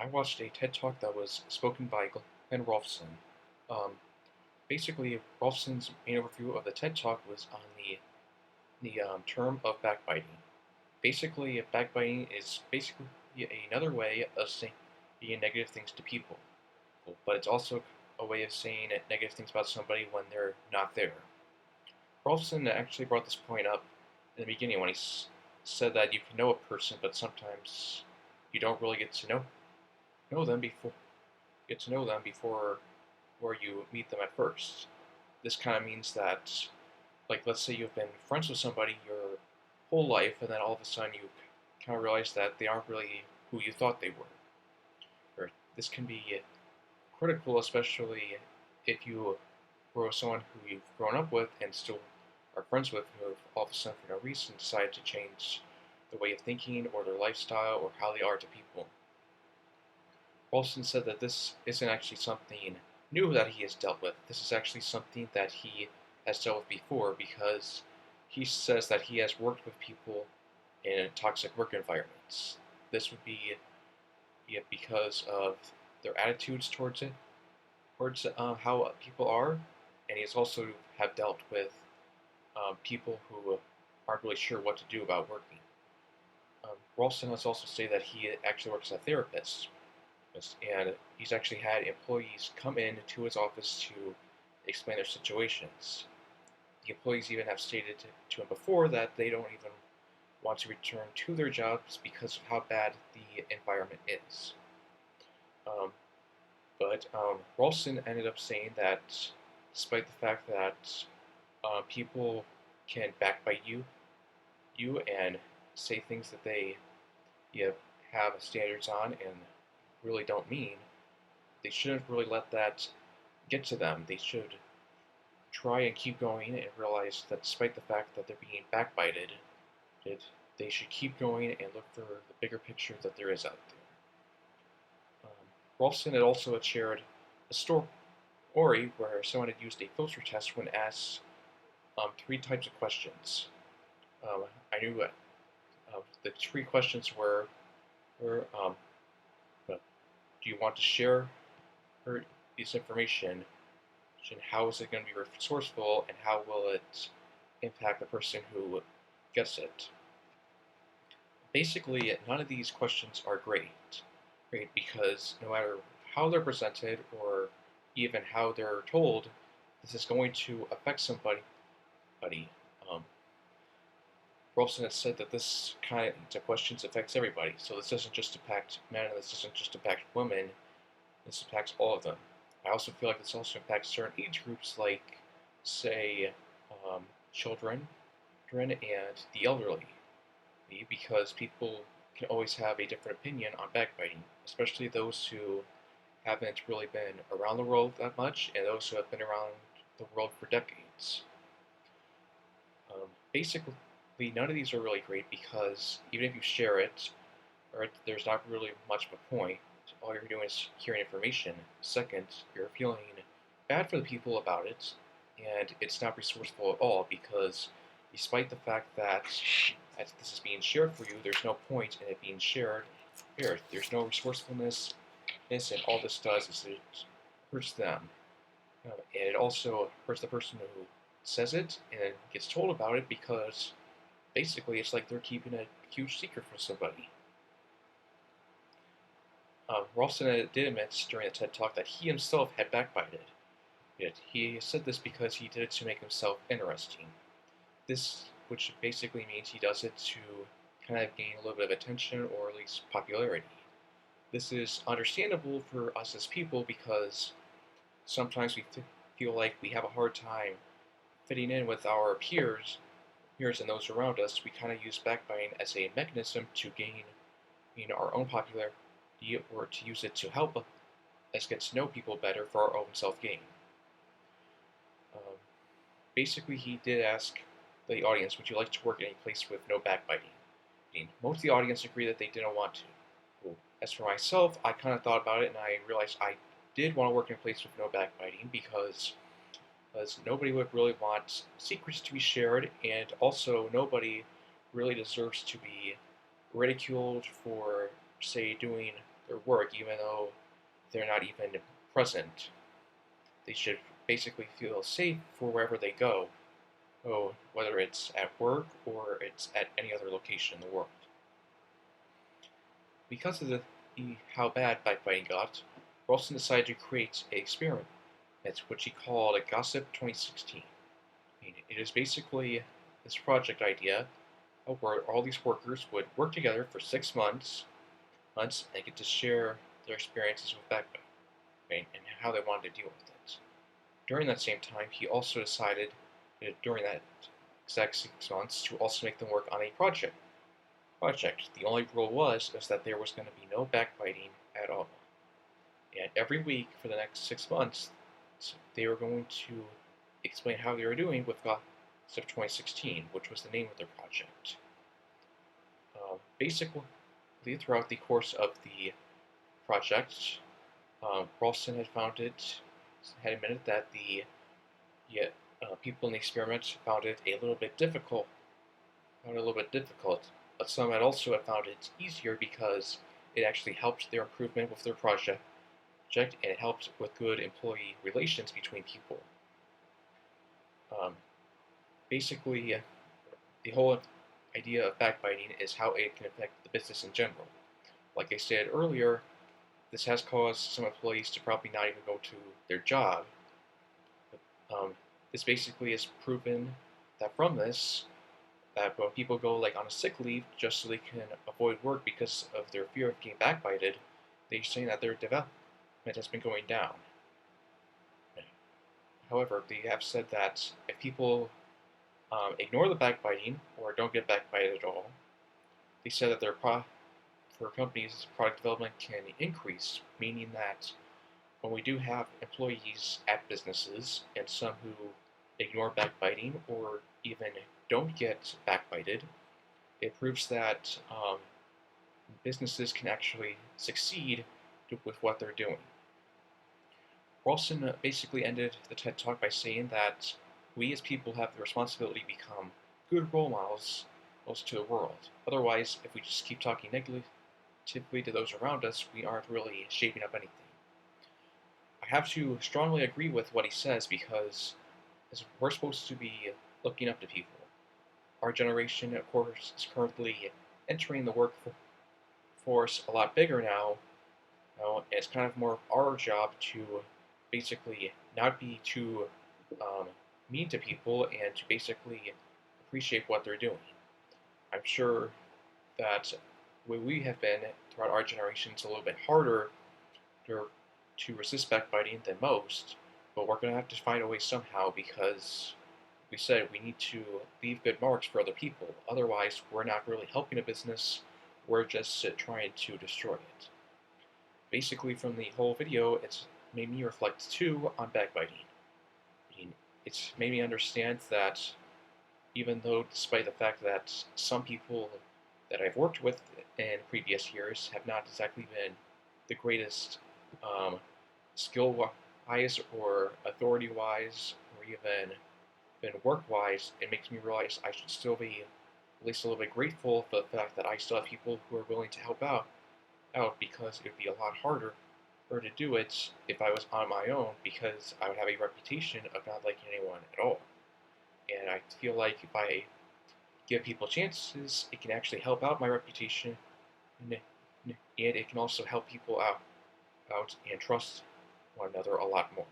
I watched a TED Talk that was spoken by Glenn Rolfson. Um, Basically, Rolfson's main overview of the TED Talk was on the term of backbiting. Basically, backbiting is basically another way of saying negative things to people, but it's also a way of saying negative things about somebody when they're not there. Rolfson actually brought this point up in the beginning when he said that you can know a person, but sometimes you don't really know them before get to know them before where you meet them at first. This kind of means that, like, let's say you've been friends with somebody your whole life, and then all of a sudden you kind of realize that they aren't really who you thought they were. Or this can be critical, especially if you were someone who you've grown up with and still are friends with, who have all of a sudden, for no reason, decided to change their way of thinking or their lifestyle or how they are to people. Ralston said that this isn't actually something new that he has dealt with. This is actually something that he has dealt with before because he says that he has worked with people in toxic work environments. This would be because of their attitudes towards how people are, and he's also have dealt with people who aren't really sure what to do about working. Ralston has also stated that he actually works as a therapist, and he's actually had employees come in to his office to explain their situations. The employees even have stated to him before that they don't even want to return to their jobs because of how bad the environment is. Um, but Ralston ended up saying that despite the fact that people can backbite you and say things that they you have standards on and really don't mean, they shouldn't really let that get to them. They should try and keep going and realize that despite the fact that they're being backbited, that they should keep going and look for the bigger picture that there is out there. Ralston had also shared a story where someone had used a filter test when asked three types of questions. Um, I knew the three questions were do you want to share this information, and how is it going to be resourceful, and how will it impact the person who gets it? Basically, none of these questions are great because no matter how they're presented or even how they're told, this is going to affect somebody. Um, Rolfson has said that this kind of questions affects everybody, so this doesn't just impact men, and this doesn't just impact women, this impacts all of them. I also feel like this also impacts certain age groups, like, say, children and the elderly, because people can always have a different opinion on backbiting, especially those who haven't really been around the world that much and those who have been around the world for decades. Basically, none of these are really great because even if you share it, or there's not really much of a point. All you're doing is hearing information. Second, you're feeling bad for the people about it, and it's not resourceful at all because, despite the fact that as this is being shared for you, there's no point in it being shared. There's no resourcefulness, and all this does is it hurts them, and it also hurts the person who says it and gets told about it because basically it's like they're keeping a huge secret from somebody. Ralston did admit during the TED Talk that he himself had backbited. Yet he said this because he did it to make himself interesting. This, which basically means he does it to kind of gain a little bit of attention or at least popularity. This is understandable for us as people because sometimes we feel like we have a hard time fitting in with our peers and those around us. We kind of use backbiting as a mechanism to gain our own popularity or to use it to help us get to know people better for our own self-gain. Um, Basically, he did ask the audience, would you like to work in a place with no backbiting? Most of the audience agreed that they didn't want to. Well, as for myself, I kind of thought about it and I realized I did want to work in a place with no backbiting because nobody would really want secrets to be shared, and also nobody really deserves to be ridiculed for, say, doing their work even though they're not even present. They should basically feel safe for wherever they go, whether it's at work or it's at any other location in the world. Because of how bad backbiting got, Ralston decided to create an experiment, which he called a Gossip 2016. It is basically this project idea where all these workers would work together for 6 months and get to share their experiences with backbiting and how they wanted to deal with it. During that same time, he also decided during that exact 6 months to also make them work on a project. The only rule was that there was going to be no backbiting at all. And every week for the next 6 months, they were going to explain how they were doing with Gossip 2016, which was the name of their project. Basically, throughout the course of the project, Ralston had admitted that the people in the experiment found it a little bit difficult. But some had also found it easier because it actually helped their improvement with their project, and it helped with good employee relations between people. Basically, the whole idea of backbiting is how it can affect the business in general. Like I said earlier, this has caused some employees to probably not even go to their job. This basically has proven that from this, that when people go like on a sick leave just so they can avoid work because of their fear of getting backbited, they're saying that their development has been going down. However, they have said that if people ignore the backbiting or don't get backbited at all, they said that for companies, product development can increase, meaning that when we do have employees at businesses and some who ignore backbiting or even don't get backbited, it proves that businesses can actually succeed with what they're doing. Ralston basically ended the TED Talk by saying that we as people have the responsibility to become good role models to the world. Otherwise, if we just keep talking negatively to those around us, we aren't really shaping up anything. I have to strongly agree with what he says because we're supposed to be looking up to people. Our generation, of course, is currently entering the workforce a lot bigger now. And it's kind of more of our job to basically not be too mean to people and to basically appreciate what they're doing. I'm sure that we have been throughout our generation, it's a little bit harder to resist backbiting than most, but we're going to have to find a way somehow because we said we need to leave good marks for other people. Otherwise, we're not really helping a business, we're just trying to destroy it. Basically, from the whole video, it's made me reflect too on backbiting. It's made me understand that even though, despite the fact that some people that I've worked with in previous years have not exactly been the greatest skill-wise or authority-wise or even work-wise, it makes me realize I should still be at least a little bit grateful for the fact that I still have people who are willing to help out because it would be a lot harder to do it if I was on my own because I would have a reputation of not liking anyone at all. And I feel like if I give people chances, it can actually help out my reputation, and it can also help people out and trust one another a lot more.